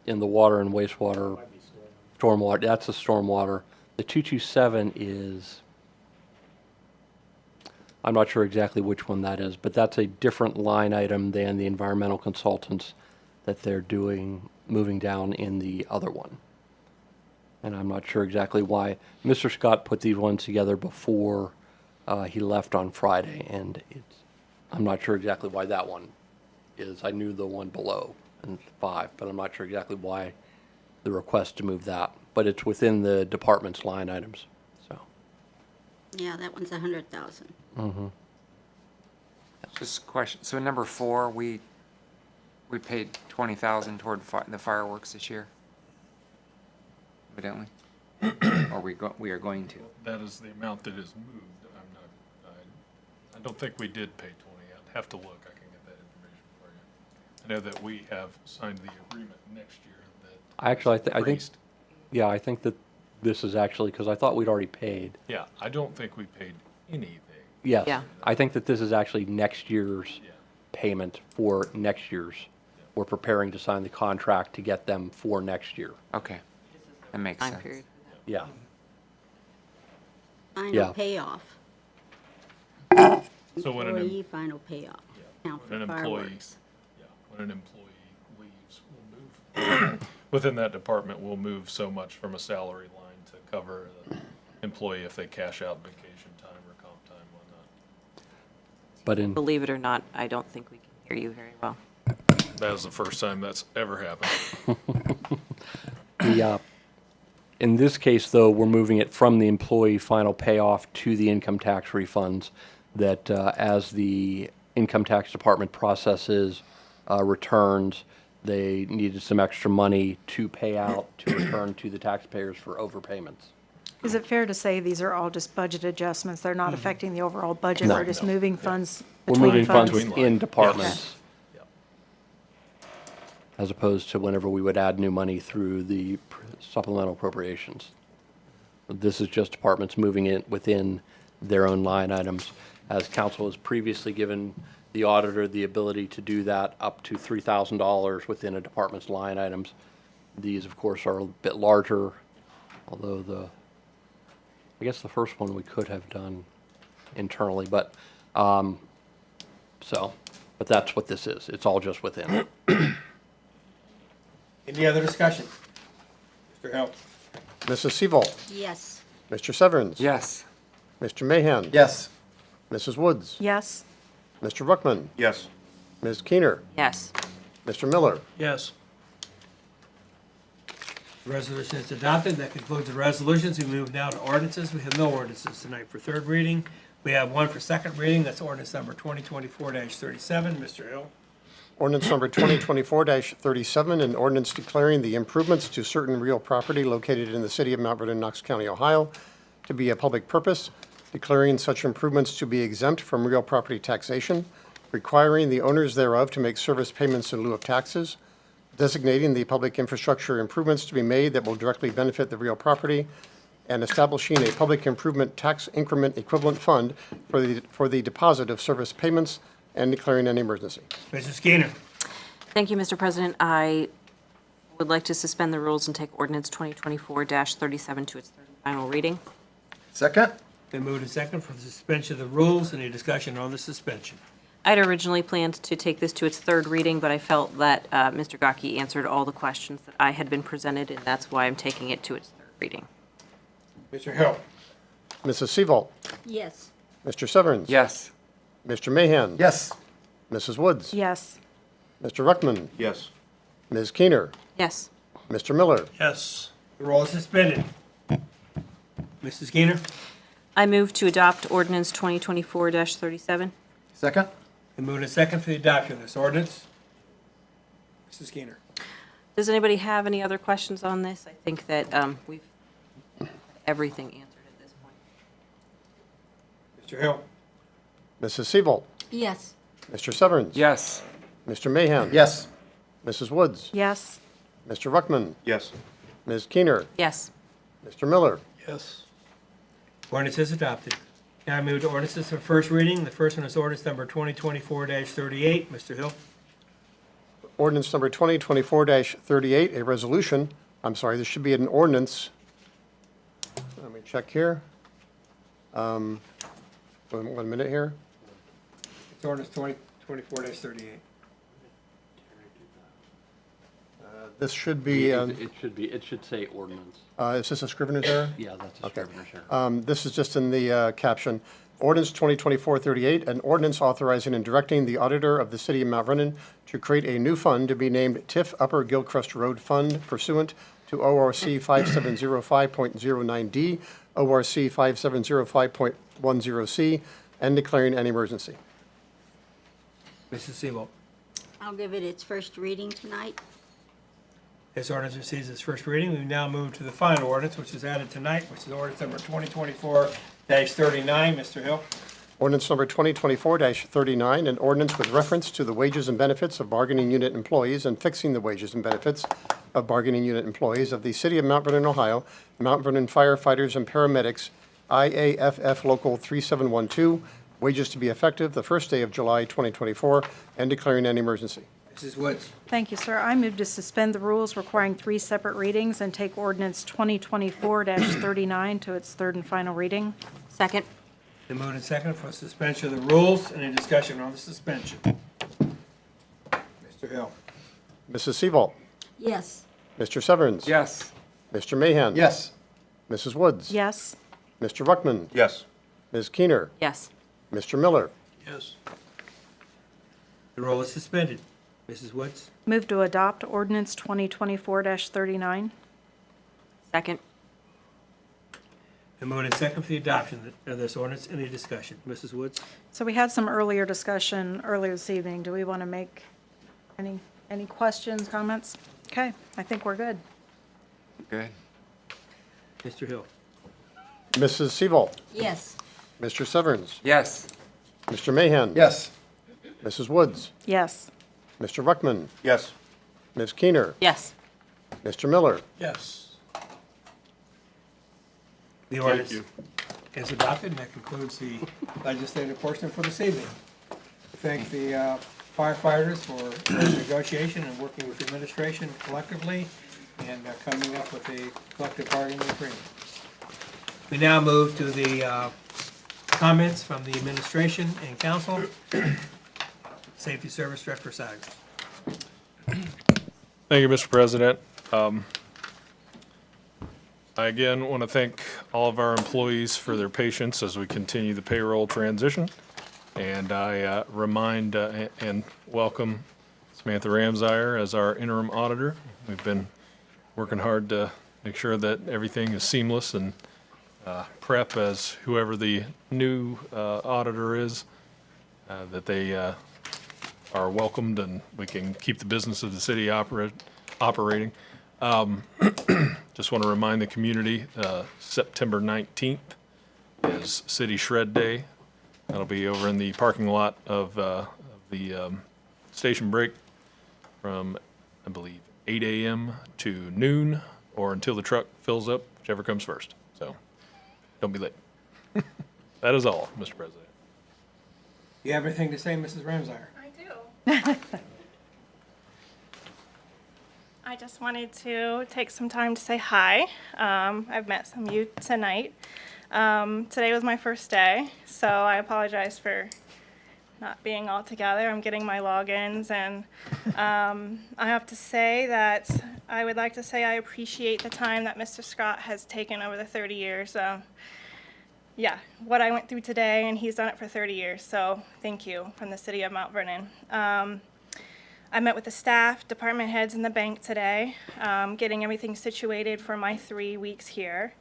in the water and wastewater, might be storm. stormwater, that's the stormwater. The 227 is, I'm not sure exactly which one that is, but that's a different line item than the environmental consultants that they're doing, moving down in the other one. And I'm not sure exactly why. Mr. Scott put these ones together before he left on Friday, and I'm not sure exactly why that one is. I knew the one below, in 5, but I'm not sure exactly why the request to move that. But it's within the department's line items, so. Yeah, that one's 100,000. Just a question. So number 4, we paid 20,000 toward the fireworks this year, evidently, or we are going to. That is the amount that is moved. I don't think we did pay 20. I'd have to look. I can get that information for you. I know that we have signed the agreement next year that. Actually, I think, raised. yeah, I think that this is actually, because I thought we'd already paid. Yeah, I don't think we paid anything. Yes. Yeah. I think that this is actually next year's Yeah. payment for next year's. We're preparing to sign the contract to get them for next year. Okay, that makes Time sense. period. Yeah. Final Yeah. payoff. So when Employee final payoff. Count for when an employee, fireworks. yeah, when an employee leaves, we'll move, within that department, we'll move so much from a salary line to cover the employee if they cash out vacation time or comp time, whatnot. But in, Believe it or not, I don't think we can hear you very well. That is the first time that's ever happened. in this case, though, we're moving it from the employee final payoff to the income tax refunds that as the income tax department processes returns, they needed some extra money to pay out to return to the taxpayers for overpayments. Is it fair to say these are all just budget adjustments? They're not affecting the overall budget? No. We're just moving funds We're between moving funds? funds Between in lines. departments. Yep. As opposed to whenever we would add new money through the supplemental appropriations. This is just departments moving it within their own line items. as council has previously given the auditor the ability to do that up to $3,000 within a department's line items. These, of course, are a bit larger, although I guess the first one we could have done internally, but that's what this is. It's all just within. Any other discussion? Mr. Hill? Mrs. Seabolt, Yes. Mr. Severns. Yes. Mr. Mahan. Yes. Mrs. Woods. Yes. Mr. Ruckman. Yes. Ms. Keener. Yes. Mr. Miller. Yes. The resolution is adopted. That concludes the resolutions. We move now to ordinances. We have no ordinances tonight for third reading. We have one for second reading. That's ordinance number 2024-37. Mr. Hill? Ordinance number 2024-37, an ordinance declaring the improvements to certain real property located in the city of Mount Vernon, Knox County, Ohio, to be a public purpose, declaring such improvements to be exempt from real property taxation, requiring the owners thereof to make service payments in lieu of taxes, designating the public infrastructure improvements to be made that will directly benefit the real property, and establishing a public improvement tax increment equivalent fund for the deposit of service payments, and declaring an emergency. Mrs. Skeeter? Thank you, Mr. President. I would like to suspend the rules and take ordinance 2024-37 to its third and final reading. Second? Been moved and second for the suspension of the rules. Any discussion on the suspension? I'd originally planned to take this to its third reading, but I felt that Mr. Gaki answered all the questions that I had been presented, and that's why I'm taking it to its third reading. Mr. Hill? Mrs. Seabolt, Yes. Mr. Severns. Yes. Mr. Mahan. Yes. Mrs. Woods. Yes. Mr. Ruckman. Yes. Ms. Keener. Yes. Mr. Miller. Yes. The roll is suspended. Mrs. Skeeter? I move to adopt ordinance 2024-37. Second? Been moved and second for the adoption of this ordinance. Mrs. Skeeter? Does anybody have any other questions on this? I think that we've had everything answered at this point. Mr. Hill? Mrs. Seabolt, Yes. Mr. Severns. Yes. Mr. Mahan. Yes. Mrs. Woods. Yes. Mr. Ruckman. Yes. Ms. Keener. Yes. Mr. Miller. Yes. Ordinance is adopted. Now I move to ordinances for first reading. The first one is ordinance number 2024-38. Mr. Hill? Ordinance number 2024-38, a resolution, I'm sorry, this should be an ordinance. Let me check here. One minute here. It's ordinance 2024-38. This should be, It should say ordinance. is this a scrivener's error? Yeah, that's a scrivener's error. This is just in the caption. Ordinance 2024-38, an ordinance authorizing and directing the auditor of the city of Mount Vernon to create a new fund to be named TIF Upper Gilchrist Road Fund pursuant to ORC 5705.09D, ORC 5705.10C, and declaring an emergency. Mrs. Seabolt? I'll give it its first reading tonight. This ordinance receives its first reading. We now move to the final ordinance, which is added tonight, which is ordinance number 2024-39. Mr. Hill? Ordinance number 2024-39, an ordinance with reference to the wages and benefits of bargaining unit employees and fixing the wages and benefits of bargaining unit employees of the city of Mount Vernon, Ohio, Mount Vernon firefighters and paramedics, IAFF Local 3712, wages to be effective the first day of July 2024, and declaring an emergency. Mrs. Woods? Thank you, sir. I move to suspend the rules requiring three separate readings and take ordinance 2024-39 to its third and final reading. Second. Been moved and seconded for suspension of the rules. Any discussion on the suspension? Mr. Hill? Mrs. Seabolt, Yes. Mr. Severns. Yes. Mr. Mahan. Yes. Mrs. Woods. Yes. Mr. Ruckman. Yes. Ms. Keener. Yes. Mr. Miller. Yes. The roll is suspended. Mrs. Woods? Move to adopt ordinance 2024-39. Second. Been moved and seconded for the adoption of this ordinance. Any discussion? Mrs. Woods? So we had some earlier discussion earlier this evening. Do we want to make any questions, comments? Okay, I think we're good. Good. Mr. Hill? Mrs. Seabolt, Yes. Mr. Severns. Yes. Mr. Mahan. Yes. Mrs. Woods. Yes. Mr. Ruckman. Yes. Ms. Keener. Yes. Mr. Miller. Yes. The ordinance. you. is adopted, and that concludes the legislative portion for this evening. Thank the firefighters for their negotiation and working with the administration collectively and coming up with a collective bargaining agreement. We now move to the comments from the administration and council. Safety Service Director Sagers. Thank you, Mr. President. I again want to thank all of our employees for their patience as we continue the payroll transition. And I remind and welcome Samantha Ramsire as our interim auditor. We've been working hard to make sure that everything is seamless and prep as whoever the new auditor is, that they are welcomed and we can keep the business of the city operating. Just want to remind the community, September 19th is City Shred Day. That'll be over in the parking lot of the station break from, I believe, 8 a.m. to noon or until the truck fills up, whichever comes first. So don't be late. That is all, Mr. President. You have anything to say, Mrs. Ramsire? I do. I just wanted to take some time to say hi. I've met some of you tonight. Today was my first day, so I apologize for not being all together. I'm getting my logins, and I have to say that I would like to say I appreciate the time that Mr. Scott has taken over the 30 years. Yeah, what I went through today, and he's done it for 30 years, so thank you from the city of Mount Vernon. I met with the staff, department heads, and the bank today, getting everything situated for my 3 weeks here.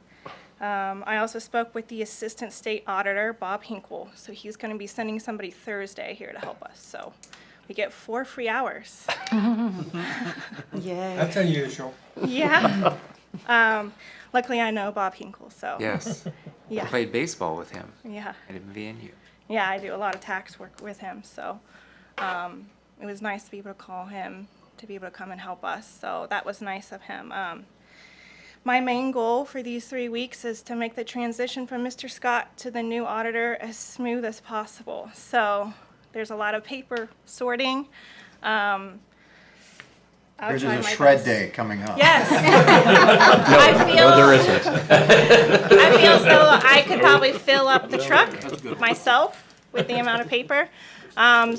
I also spoke with the Assistant State Auditor, Bob Hinkle, so he's going to be sending somebody Thursday here to help us, so we get 4 free hours. Yay. That's unusual. Yeah. Luckily, I know Bob Hinkle, so. Yes. Yeah. I played baseball with him Yeah. at VNU. Yeah, I do a lot of tax work with him, so it was nice to be able to call him to be able to come and help us, so that was nice of him. My main goal for these 3 weeks is to make the transition from Mr. Scott to the new auditor as smooth as possible. So there's a lot of paper sorting. There's a shred day coming up. Yes. No, there isn't. I feel as though I could probably fill up the truck myself with the amount of paper. So I'm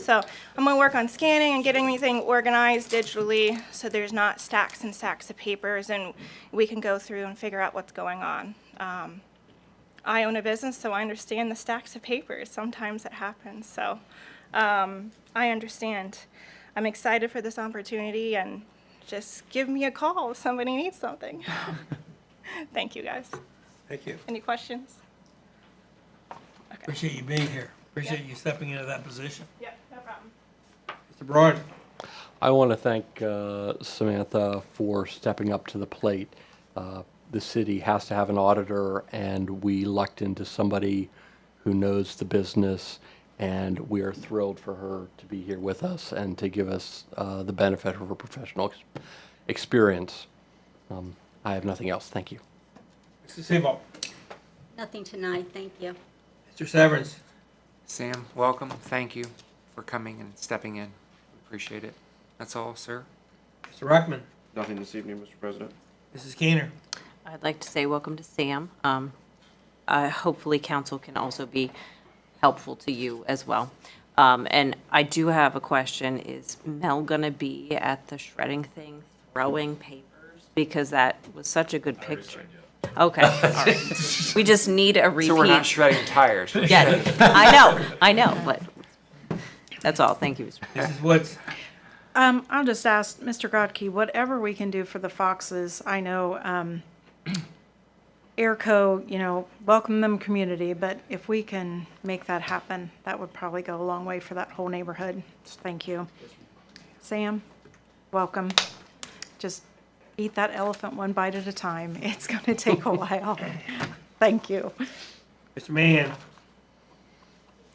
going to work on scanning and getting everything organized digitally so there's not stacks and stacks of papers and we can go through and figure out what's going on. I own a business, so I understand the stacks of papers. Sometimes it happens. So I understand. I'm excited for this opportunity, and just give me a call if somebody needs something. Thank you, guys. Thank you. Any questions? Appreciate you being here. Appreciate you stepping into that position. Yeah, no problem. Mr. Broad. I want to thank Samantha for stepping up to the plate. The city has to have an auditor, and we lucked into somebody who knows the business, and we are thrilled for her to be here with us and to give us the benefit of her professional experience. I have nothing else. Thank you. Mr. Sebo. Nothing tonight, thank you. Mr. Severance. Sam, welcome. Thank you for coming and stepping in. Appreciate it. That's all, sir. Mr. Ruckman. Nothing this evening, Mr. President. Mrs. Keener. I'd like to say welcome to Sam. Hopefully council can also be helpful to you as well. And I do have a question. Is Mel going to be at the shredding thing throwing papers? Because that was such a good picture. Okay, all right. We just need a repeat. So we're not shredding tires. We're Yeah, shredding. I know, but that's all. Thank you. Mrs. Woods. I'll just ask Mr. Godke, whatever we can do for the Foxes. I know Airco, welcome them community, but if we can make that happen, that would probably go a long way for that whole neighborhood. Thank you. Sam, welcome. Just eat that elephant one bite at a time. It's going to take a while. Thank you. Mr. Mahan.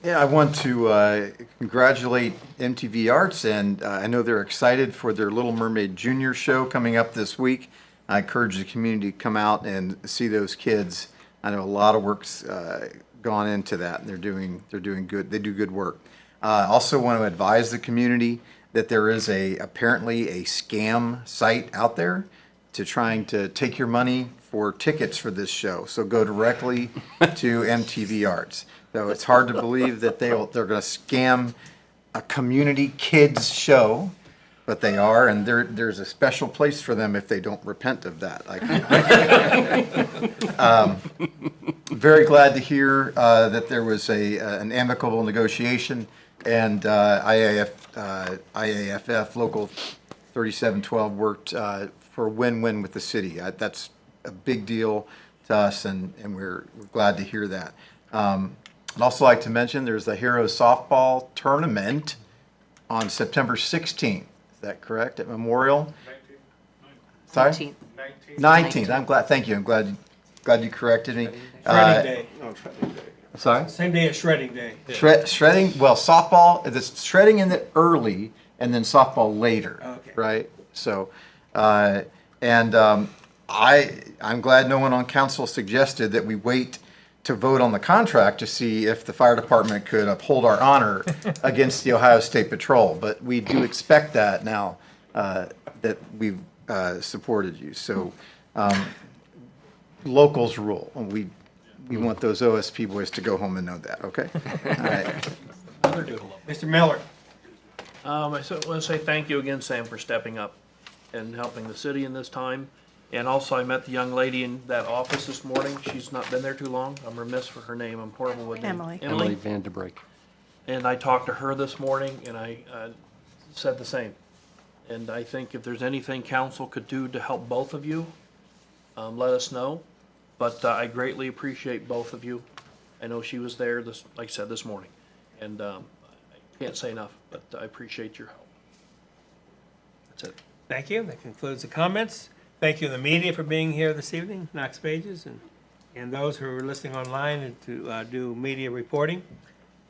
Yeah, I want to congratulate MTV Arts, and I know they're excited for their Little Mermaid Junior show coming up this week. I encourage the community to come out and see those kids. I know a lot of work's gone into that, and they're doing good. They do good work. Also want to advise the community that there is apparently a scam site out there to trying to take your money for tickets for this show. So go directly to MTV Arts. So it's hard to believe that they're going to scam a community kids show, but they are, and there's a special place for them if they don't repent of that. Very glad to hear that there was an amicable negotiation, and IAFF Local 3712 worked for a win-win with the city. That's a big deal to us, and we're glad to hear that. I'd also like to mention there's the Heroes Softball Tournament on September 16th. Is that correct, at Memorial? 19th. Sorry? 19th. I'm glad, thank you. I'm glad you corrected me. Shredding day. Sorry? Same day as shredding day. Shredding, well, softball, it's shredding in the early and then softball later, Okay. right? So, I'm glad no one on council suggested that we wait to vote on the contract to see if the fire department could uphold our honor against the Ohio State Patrol. But we do expect that now that we've supported you. So, locals rule. We want those OSP boys to go home and know that, okay? All right. Mr. Miller. I want to say thank you again, Sam, for stepping up and helping the city in this time. And also, I met the young lady in that office this morning. She's not been there too long. I'm remiss for her name. I'm horrible with names. Emily. Emily Van de Break. And I talked to her this morning, and I said the same. And I think if there's anything council could do to help both of you, let us know. But I greatly appreciate both of you. I know she was there, like I said, this morning. And I can't say enough, but I appreciate your help. That's it. Thank you. That concludes the comments. Thank you, the media, for being here this evening, Knox Pages, and those who are listening online and to do media reporting.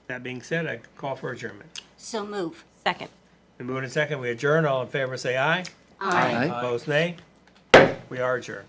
That being said, I call for adjournment. So move. Second. And moving in second, we adjourn. All in favor say aye. Aye. Opposed, nay. We are adjourned.